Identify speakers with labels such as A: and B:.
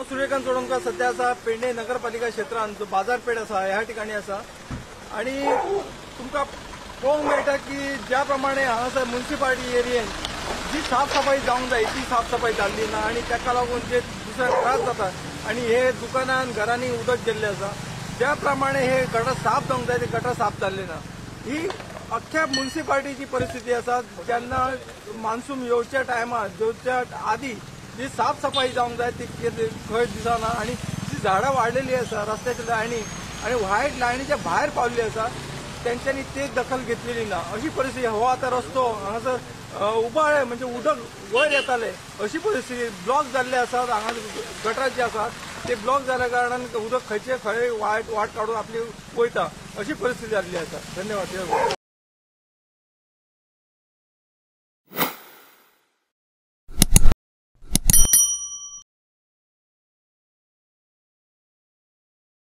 A: सूर्यकांत चोडणकर सध्या असा पेडणे नगरपालिका क्षेत्रांत जो बाजारपेठ असा ह्या ठिकाणी असा आणि तुमका पळोवंक मेळटा की ज्या प्रमाणे हांगासर म्युनिसिपालिटी एरियेन जी साफसफाई जावंक जाय ती साफसफाई जाल्ली ना आणि ताका लागून जे दुसऱ्याक त्रास जाता आणि हे दुकानान घरांनी उदक गेल्ले आसा ज्या प्रमाणे हे गटर साफ जावंक जाय ते गटर साफ जाल्ले ना ही अख्ख्या म्युनिसिपालिटीची परिस्थिती आसा जेन्ना मान्सून येवच्या टायमार येवच्या आदी जी साफसफाई जावंक जाय ती खंय दिसना आणि जी झाडां वाडलेली आसा रस्त्याच्या लायनी आणि व्हायट लायनीच्या भायर पावल्ली आसा तेंच्यांनी ते दखल घेतलेली ना अशी परिस्थिती हो आता रस्तो हांगासर उबाळे म्हणजे उदक वयर येताले अशी परिस्थिती ब्लॉक जाल्ले आसात हांगा गटर जे आसात ते ब्लॉक जाल्ल्या कारणान उदक खंयचे खंय वाट काडून आपली वयता अशी परिस्थिती जाल्ली आसा. धन्यवाद.